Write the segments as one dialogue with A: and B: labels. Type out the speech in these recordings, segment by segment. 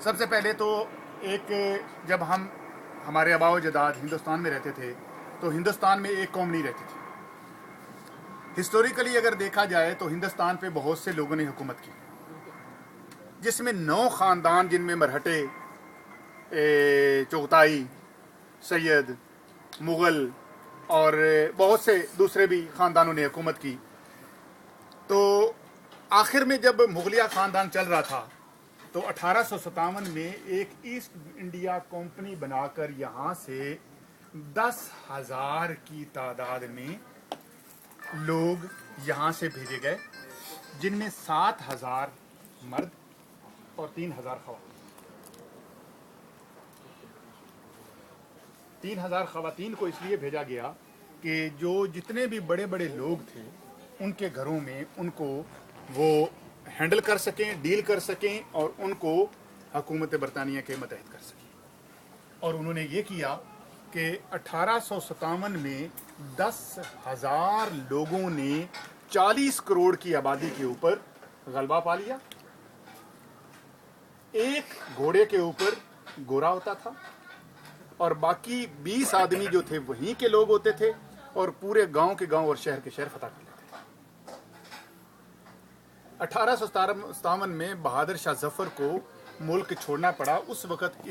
A: سب سے پہلے تو ایک جب ہمارے آباء و اجداد ہندوستان میں رہتے تھے تو ہندوستان میں ایک قوم نہیں رہتی تھی۔ ہسٹوریکلی اگر دیکھا جائے تو ہندوستان پہ بہت سے لوگوں نے حکومت کی، جس میں 9 خاندان، جن میں مرہٹے، چغتائی، سید، مغل اور بہت سے دوسرے بھی خاندانوں نے حکومت کی۔ تو آخر میں جب مغلیہ خاندان چل رہا تھا تو 1857 میں ایک ایسٹ انڈیا کمپنی بنا کر یہاں سے 10,000 کی تعداد میں لوگ یہاں سے بھیجے گئے، جن میں 7,000 مرد اور 3,000 خواتین۔ 3,000 خواتین کو اس لیے بھیجا گیا کہ جو جتنے بھی بڑے بڑے لوگ تھے ان کے گھروں میں ان کو وہ ہینڈل کر سکیں، ڈیل کر سکیں اور ان کو حکومت برطانیہ کے متحد کر سکیں۔ اور انہوں نے یہ کیا کہ 1857 میں 10,000 لوگوں نے 40 کروڑ کی آبادی کے اوپر غلبہ پا لیا۔ ایک گھوڑے کے اوپر گورا ہوتا تھا اور باقی 20 آدمی جو تھے وہیں کے لوگ ہوتے تھے، اور پورے گاؤں کے گاؤں اور شہر کے شہر فتح کر لیتے تھے۔ 1857 میں بہادر شاہ ظفر کو ملک چھوڑنا پڑا۔ اس وقت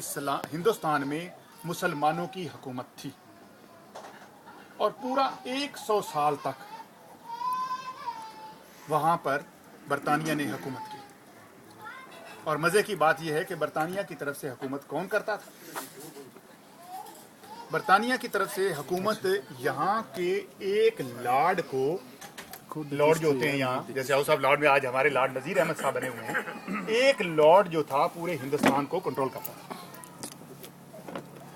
A: ہندوستان میں مسلمانوں کی حکومت تھی اور پورا 100 سال تک وہاں پر برطانیہ نے حکومت کی۔ اور مزے کی بات یہ ہے کہ برطانیہ کی طرف سے حکومت کون کرتا تھا؟ برطانیہ کی طرف سے حکومت یہاں کے ایک لارڈ کو، لارڈ جو ہوتے ہیں یہاں، جیسے ہاؤس آف لارڈ میں آج ہمارے لارڈ نذیر احمد صاحب بنے ہوئے ہیں، ایک لارڈ جو تھا پورے ہندوستان کو کنٹرول کرتا تھا۔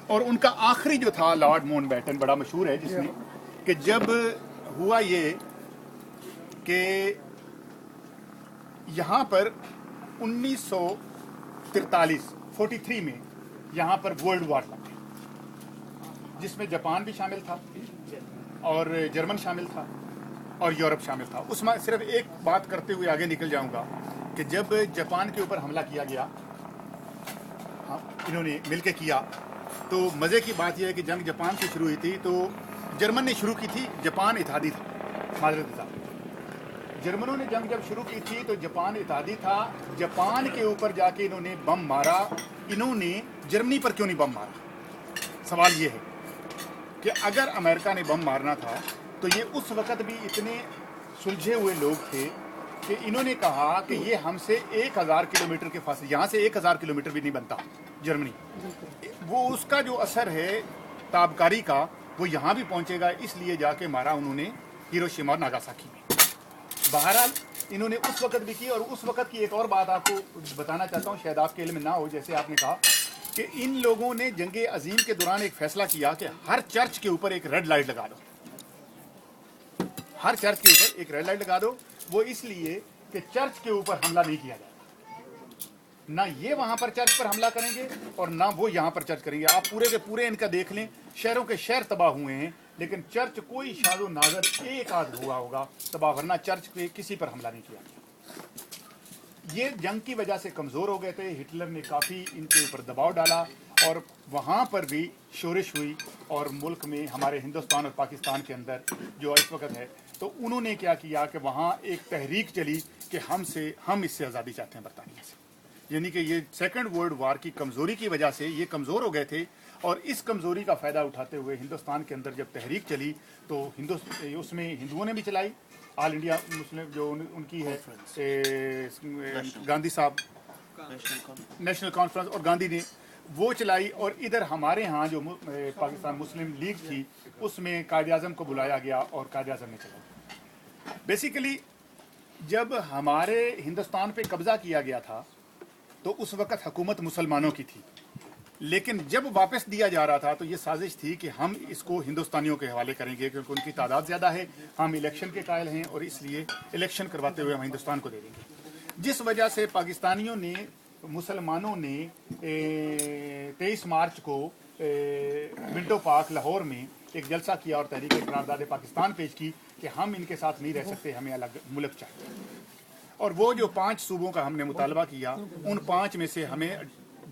A: اور ان کا آخری جو تھا لارڈ ماؤنٹ بیٹن، بڑا مشہور ہے، جس میں کہ جب ہوا یہ کہ یہاں پر 1943 میں یہاں پر ورلڈ وار لگا، جس میں جاپان بھی شامل تھا اور جرمن شامل تھا اور یورپ شامل تھا۔ اس میں صرف ایک بات کرتے ہوئے آگے نکل جاؤں گا کہ جب جاپان کے اوپر حملہ کیا گیا، انہوں نے مل کے کیا، تو مزے کی بات یہ ہے کہ جنگ جاپان سے شروع ہوئی تھی تو جرمن نے شروع کی تھی، جاپان اتحادی تھا، معذرت صاحب۔ جرمنوں نے جنگ جب شروع کی تھی تو جاپان اتحادی تھا، جاپان کے اوپر جا کے انہوں نے بم مارا۔ انہوں نے جرمنی پر کیوں نہیں بم مارا؟ سوال یہ ہے کہ اگر امریکہ نے بم مارنا تھا تو یہ اس وقت بھی اتنے سلجھے ہوئے لوگ تھے کہ انہوں نے کہا کہ یہ ہم سے 1,000 کلومیٹر کے فاصلے، یہاں سے 1,000 کلومیٹر بھی نہیں بنتا جرمنی، وہ اس کا جو اثر ہے تابکاری کا وہ یہاں بھی پہنچے گا، اس لیے جا کے مارا انہوں نے ہیروشیما اور ناگاساکی میں۔ بہرحال انہوں نے اس وقت بھی کی۔ اور اس وقت کی ایک اور بات آپ کو بتانا چاہتا ہوں، شاید آپ کے علم نہ ہو، جیسے آپ نے کہا کہ ان لوگوں نے جنگ عظیم کے دوران ایک فیصلہ کیا کہ ہر چرچ کے اوپر ایک ریڈ لائٹ لگا دو، ہر چرچ کے اوپر ایک ریڈ لائٹ لگا دو۔ وہ اس لیے کہ چرچ کے اوپر حملہ نہیں کیا جائے گا، نہ یہ وہاں پر چرچ پر حملہ کریں گے اور نہ وہ یہاں پر چرچ کریں گے۔ آپ پورے کے پورے ان کا دیکھ لیں، شہروں کے شہر تباہ ہوئے ہیں، لیکن چرچ کوئی شاد و نادر ایک آدھ ہوا ہوگا تباہ، ورنہ چرچ پہ کسی پر حملہ نہیں کیا گیا۔ یہ جنگ کی وجہ سے کمزور ہو گئے تھے، ہٹلر نے کافی ان کے اوپر دباؤ ڈالا اور وہاں پر بھی شورش ہوئی، اور ملک میں ہمارے ہندوستان اور پاکستان کے اندر جو اس وقت ہے، تو انہوں نے کیا کیا کہ وہاں ایک تحریک چلی کہ ہم اس سے آزادی چاہتے ہیں برطانیہ سے۔ یعنی کہ یہ سیکنڈ ورلڈ وار کی کمزوری کی وجہ سے یہ کمزور ہو گئے تھے، اور اس کمزوری کا فائدہ اٹھاتے ہوئے ہندوستان کے اندر جب تحریک چلی تو اس میں ہندوؤں نے بھی چلائی، آل انڈیا مسلم جو ان کی ہے گاندھی صاحب، نیشنل کانفرنس، اور گاندھی نے وہ چلائی، اور ادھر ہمارے ہاں جو پاکستان مسلم لیگ تھی اس میں قائد اعظم کو بلایا گیا اور قائد اعظم نے چلائی۔ بیسیکلی جب ہمارے ہندوستان پہ قبضہ کیا گیا تھا تو اس وقت حکومت مسلمانوں کی تھی، لیکن جب واپس دیا جا رہا تھا تو یہ سازش تھی کہ ہم اس کو ہندوستانیوں کے حوالے کریں گے کیونکہ ان کی تعداد زیادہ ہے، ہم الیکشن کے قائل ہیں اور اس لیے الیکشن کرواتے ہوئے ہم ہندوستان کو دے دیں گے۔ جس وجہ سے پاکستانیوں نے، مسلمانوں نے 23 مارچ کو منٹو پارک لاہور میں ایک جلسہ کیا اور تحریک قرارداد پاکستان پیش کی کہ ہم ان کے ساتھ نہیں رہ سکتے، ہمیں الگ ملک چاہیے۔ اور وہ جو 5 صوبوں کا ہم نے مطالبہ کیا، ان 5 میں سے ہمیں